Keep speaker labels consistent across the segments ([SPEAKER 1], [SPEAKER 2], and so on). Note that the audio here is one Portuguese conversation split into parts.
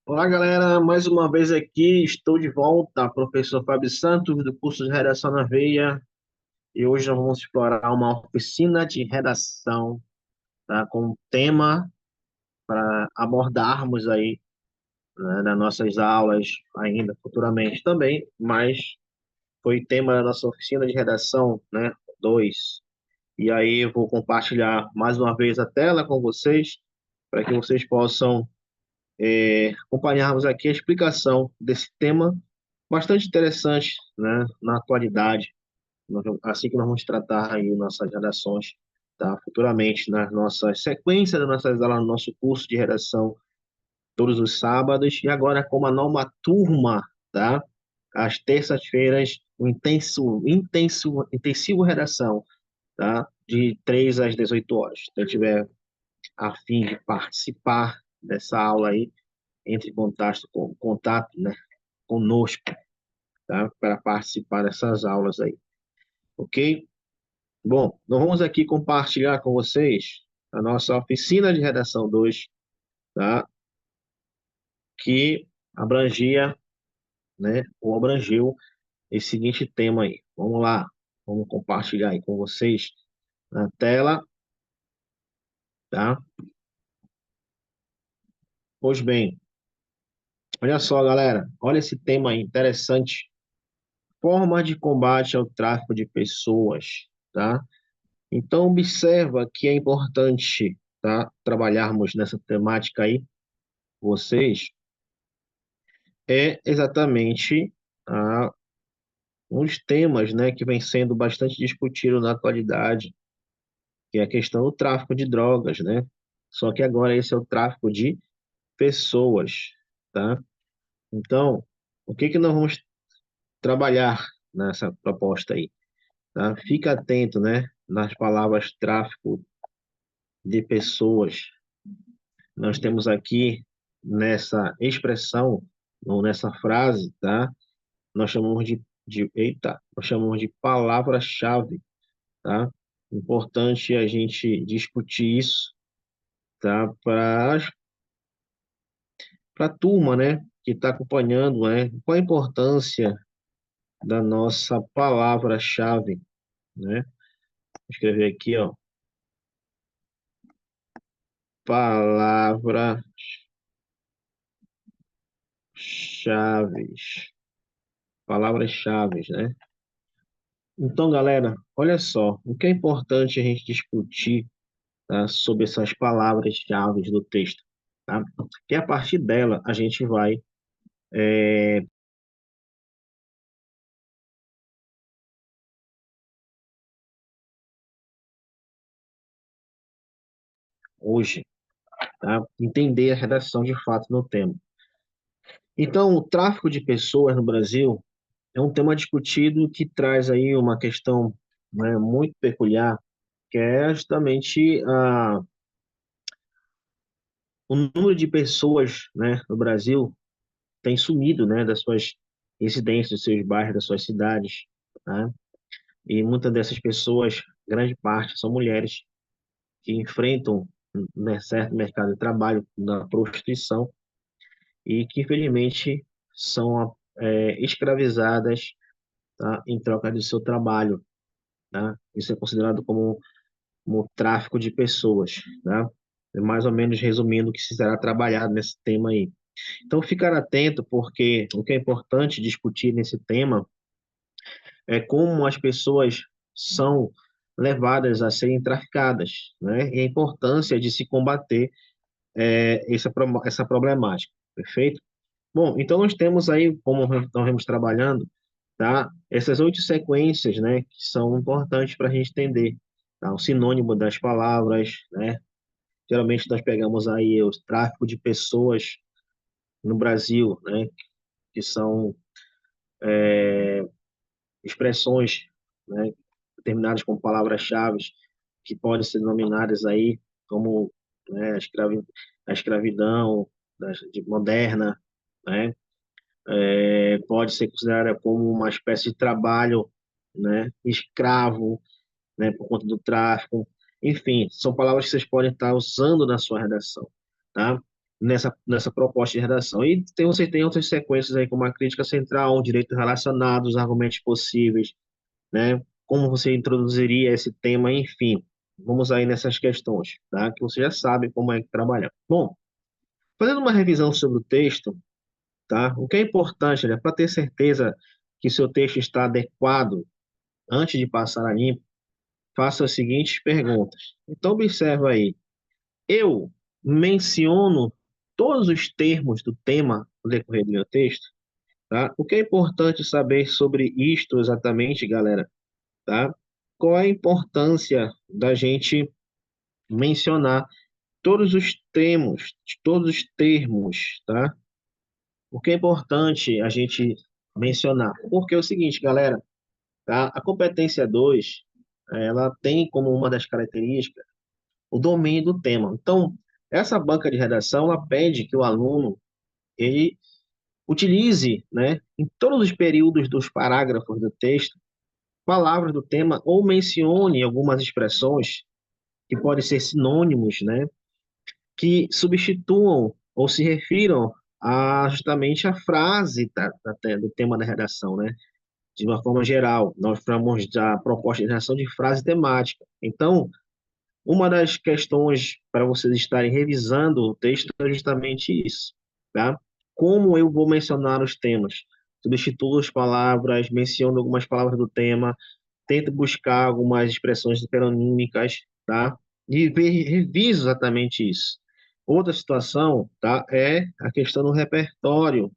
[SPEAKER 1] Olá, galera. Mais uma vez aqui, estou de volta, professor Fábio Santos, do curso de Redação na Veia. E hoje nós vamos explorar uma oficina de redação, tá? Com um tema para abordarmos aí, né, nas nossas aulas, ainda futuramente também, mas foi tema da nossa oficina de redação, né? 2. E aí eu vou compartilhar mais uma vez a tela com vocês, para que vocês possam acompanharmos aqui a explicação desse tema bastante interessante, né, na atualidade, assim que nós vamos tratar aí nossas redações, tá, futuramente, nas nossas sequências das nossas aulas, no nosso curso de redação, todos os sábados, e agora com uma nova turma, tá, às terças-feiras, um intensivo redação, tá, de 3 às 18 horas. Se você tiver a fim de participar dessa aula aí, entre em contato, né, conosco, tá? Para participar dessas aulas aí, ok? Bom, nós vamos aqui compartilhar com vocês a nossa oficina de redação 2, tá? Que abrangia, né, ou abrangeu esse seguinte tema aí. Vamos lá, vamos compartilhar aí com vocês na tela, tá? Pois bem, olha só, galera, olha esse tema aí, interessante. Forma de combate ao tráfico de pessoas, tá? Então, observa que é importante, tá, trabalharmos nessa temática aí, vocês, é exatamente ah, um dos temas, né, que vem sendo bastante discutido na atualidade, que é a questão do tráfico de drogas, né? Só que agora esse é o tráfico de pessoas, tá? Então, o que que nós vamos trabalhar nessa proposta aí, tá? Fica atento, né, nas palavras tráfico de pessoas. Nós temos aqui nessa expressão, ou nessa frase, tá? Nós chamamos nós chamamos de palavra-chave, tá? Importante a gente discutir isso, tá? Para a turma, né? Que está acompanhando, né? Qual a importância da nossa palavra-chave, né? Vou escrever aqui, ó. Palavra-chaves. Palavras-chaves, né? Então, galera, olha só, o que é importante a gente discutir, tá, sobre essas palavras-chave do texto, tá? Que a partir dela a gente vai hoje, tá, entender a redação de fato no tema. Então, o tráfico de pessoas no Brasil é um tema discutido que traz aí uma questão, né, muito peculiar, que é justamente o número de pessoas, né, no Brasil tem sumido, né, das suas residências, dos seus bairros, das suas cidades, né? E muitas dessas pessoas, grande parte, são mulheres que enfrentam, né, certo mercado de trabalho na prostituição e que, infelizmente, são escravizadas, tá, em troca do seu trabalho, tá? Isso é considerado como tráfico de pessoas, tá? É mais ou menos resumindo o que se será trabalhado nesse tema aí. Então, ficar atento, porque o que é importante discutir nesse tema é como as pessoas são levadas a serem traficadas, né? E a importância de se combater essa problemática, perfeito? Bom, então nós temos aí, como nós vamos trabalhando, tá? Essas 8 sequências, né, que são importantes para a gente entender, tá? O sinônimo das palavras, né? Geralmente nós pegamos aí o tráfico de pessoas no Brasil, né, que são expressões, né, determinadas como palavras-chave, que podem ser denominadas aí como, né, a escravidão moderna, né, pode ser considerada como uma espécie de trabalho, né, escravo, né, por conta do tráfico. Enfim, são palavras que vocês podem estar usando na sua redação, tá? nessa proposta de redação. E você tem outras sequências aí, como a crítica central, direitos relacionados, argumentos possíveis, né? Como você introduziria esse tema, enfim. Vamos aí nessas questões, tá? Que você já sabe como é que trabalhar. Bom, fazendo uma revisão sobre o texto, tá? O que é importante, né, para ter certeza que seu texto está adequado antes de passar a limpo, faça as seguintes perguntas. Então, observa aí. Eu menciono todos os termos do tema no decorrer do meu texto, tá? O que é importante saber sobre isto exatamente, galera, tá? Qual é a importância da gente mencionar todos os termos, tá? O que é importante a gente mencionar? Porque é o seguinte, galera, tá? A competência 2, ela tem como uma das características o domínio do tema. Então, essa banca de redação, ela pede que o aluno ele utilize, né, em todos os períodos dos parágrafos do texto, palavras do tema ou mencione algumas expressões que podem ser sinônimos, né, que substituam ou se refiram a justamente a frase do tema da redação, né, de uma forma geral. Nós chamamos da proposta de redação de frase temática. Então, uma das questões para vocês estarem revisando o texto é justamente isso, tá? Como eu vou mencionar os temas? Substituo as palavras, menciono algumas palavras do tema, tento buscar algumas expressões heteronímicas, tá? E reviso exatamente isso. Outra situação, tá? É a questão do repertório,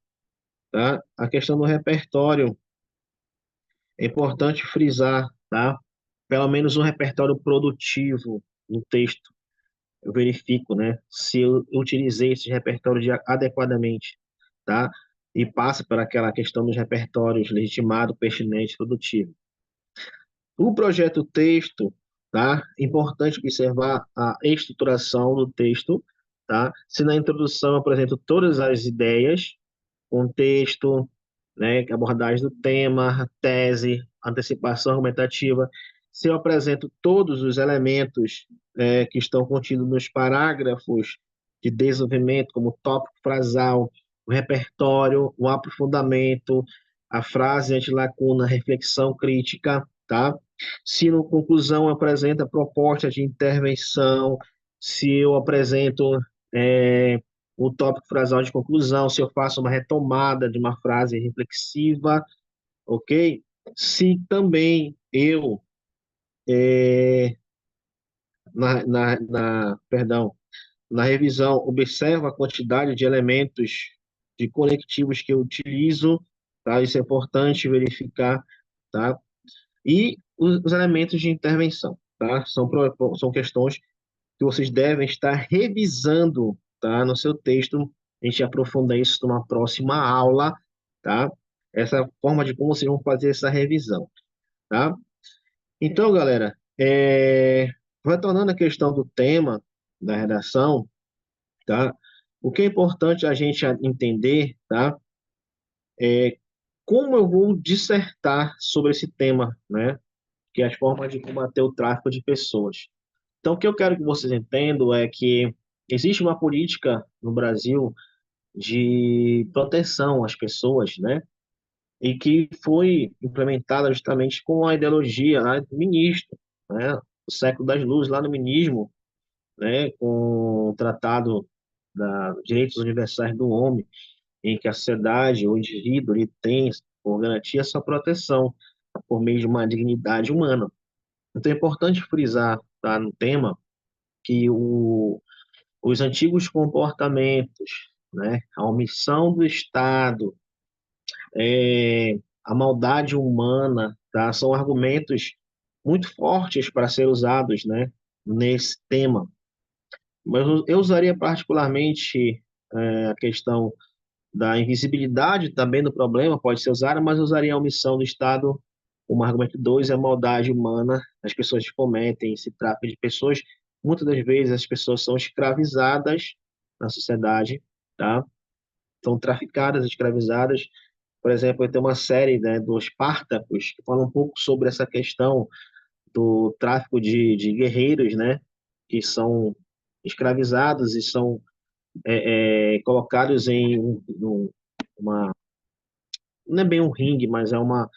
[SPEAKER 1] tá? A questão do repertório é importante frisar, tá? Pelo menos um repertório produtivo no texto eu verifico, né, se eu utilizei esse repertório adequadamente, tá? E passa por aquela questão dos repertórios legitimado, pertinente, produtivo. O projeto texto, tá? Importante observar a estruturação do texto, tá? Se na introdução eu apresento todas as ideias, contexto, né, abordagem do tema, tese, antecipação argumentativa. Se eu apresento todos os elementos que estão contidos nos parágrafos de desenvolvimento, como tópico frasal, o repertório, o aprofundamento, a frase antilacuna, reflexão crítica, tá? Se na conclusão apresenta proposta de intervenção, se eu apresento o tópico frasal de conclusão, se eu faço uma retomada de uma frase reflexiva, ok? Se também eu, perdão, na revisão, observo a quantidade de elementos de conectivos que eu utilizo, tá? Isso é importante verificar, tá? E os elementos de intervenção, tá? São questões que vocês devem estar revisando, tá, no seu texto. A gente aprofunda isso numa próxima aula, tá? Essa forma de como vocês vão fazer essa revisão, tá? Então, galera, retornando à questão do tema da redação, tá? O que é importante a gente entender, tá? Como eu vou dissertar sobre esse tema, né? Que é as formas de combater o tráfico de pessoas. Então, o que eu quero que vocês entendam é que existe uma política no Brasil de proteção às pessoas, né? E que foi implementada justamente com a ideologia lá do ministro, né? O século das luzes, lá no minismo, né? Com o Tratado da Direitos Universais do Homem, em que a sociedade, o indivíduo, ele tem por garantia a sua proteção por meio de uma dignidade humana. Então é importante frisar, tá, no tema que os antigos comportamentos, né, a omissão do Estado, a maldade humana, tá, são argumentos muito fortes para ser usados, né, nesse tema. Mas eu usaria particularmente a questão da invisibilidade também do problema, pode ser usada, mas eu usaria a omissão do Estado como argumento 2, a maldade humana, as pessoas que cometem esse tráfico de pessoas. Muitas das vezes as pessoas são escravizadas na sociedade, tá? São traficadas, escravizadas. Por exemplo, tem uma série, né, dos Spartacus que fala um pouco sobre essa questão do tráfico de guerreiros, né, que são escravizados e são colocados em uma, não é bem um ringue, mas é uma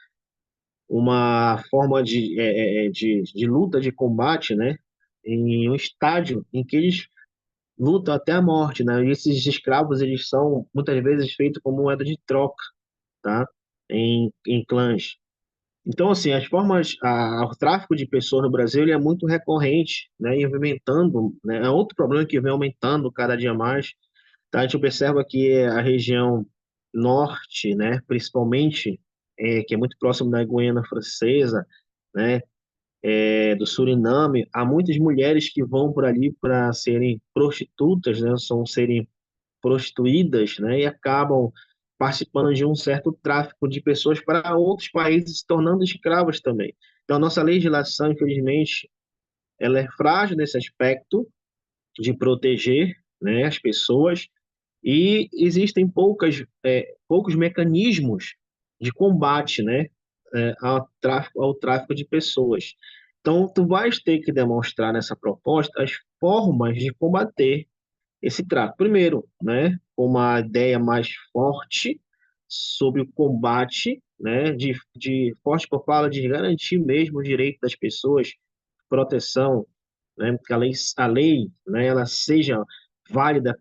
[SPEAKER 1] forma de luta, de combate, né? Em um estádio em que eles lutam até a morte, né? E esses escravos, eles são muitas vezes feitos como moeda de troca, tá? Em clãs. Então, assim, o tráfico de pessoas no Brasil, ele é muito recorrente, né? E aumentando, né? É outro problema que vem aumentando cada dia mais, tá? A gente observa que a região norte, né? Principalmente, que é muito próximo da Guiana Francesa, né? Do Suriname, há muitas mulheres que vão por ali para serem prostitutas, né? Serem prostituídas, né, e acabam participando de um certo tráfico de pessoas para outros países, se tornando escravas também. Então, a nossa legislação, infelizmente, ela é frágil nesse aspecto de proteger, né, as pessoas, e existem poucos mecanismos de combate, né, ao tráfico de pessoas. Então, tu vais ter que demonstrar nessa proposta as formas de combater esse trato. Primeiro, né, uma ideia mais forte sobre o combate, né, de forte que eu falo de garantir mesmo o direito das pessoas, proteção, né, que a lei, né, ela seja válida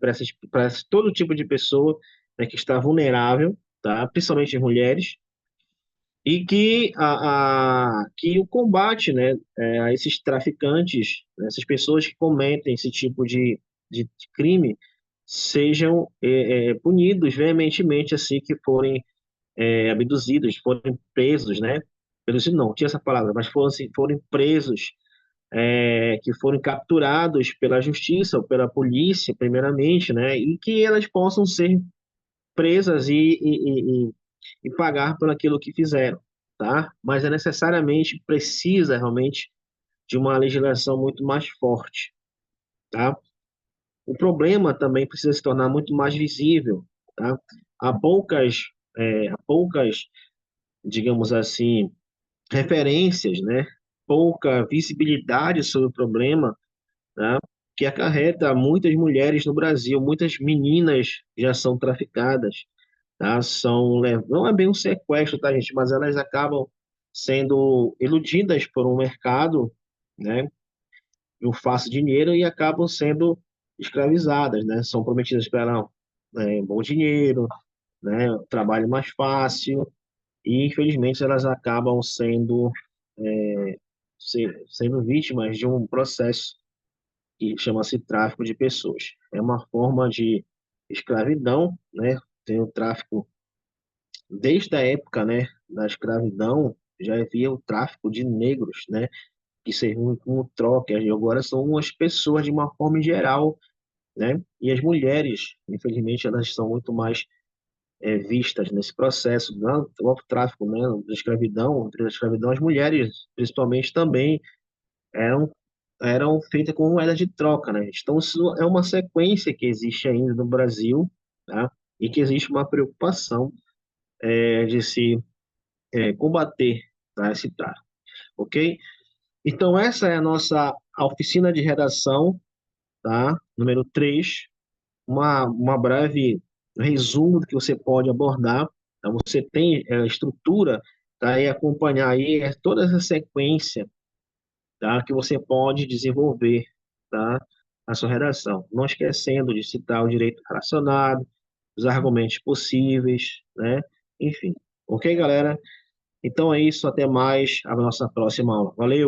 [SPEAKER 1] para todo tipo de pessoa, né, que está vulnerável, tá, principalmente as mulheres, e que o combate, né, a esses traficantes, né, essas pessoas que cometem esse tipo de crime, sejam punidos veementemente assim que forem abduzidos, forem presos, né? Abduzidos não, tinha essa palavra, mas forem presos, que forem capturados pela justiça ou pela polícia, primeiramente, né? E que elas possam ser presas e pagar por aquilo que fizeram, tá? Mas é necessariamente, precisa realmente de uma legislação muito mais forte, tá? O problema também precisa se tornar muito mais visível, tá? Há poucas, digamos assim, referências, né? Pouca visibilidade sobre o problema, tá? Que acarreta muitas mulheres no Brasil, muitas meninas já são traficadas, tá? Não é bem um sequestro, tá, gente? Mas elas acabam sendo iludidas por um mercado, né? E um fácil dinheiro e acabam sendo escravizadas, né? São prometidas para elas, bom dinheiro, né? Trabalho mais fácil e infelizmente elas acabam sendo vítimas de um processo que chama-se tráfico de pessoas. É uma forma de escravidão, né? Tem o tráfico desde a época, né, da escravidão, já havia o tráfico de negros, né, que serviam como troca, e agora são as pessoas de uma forma geral, né, e as mulheres, infelizmente, elas são muito mais vistas nesse processo do tráfico, né, da escravidão, as mulheres, principalmente, também eram eram feitas como moeda de troca, né? Então, isso é uma sequência que existe ainda no Brasil, tá? E que existe uma preocupação de se combater, tá, esse tráfico, ok? Então, essa é a oficina de redação, tá? Número 3, uma breve resumo do que você pode abordar. Então, você tem a estrutura, tá? E acompanhar aí toda essa sequência, tá? Que você pode desenvolver, tá? A sua redação. Não esquecendo de citar o direito relacionado, os argumentos possíveis, né? Enfim. Ok, galera? Então é isso, até mais, a nossa próxima aula. Valeu!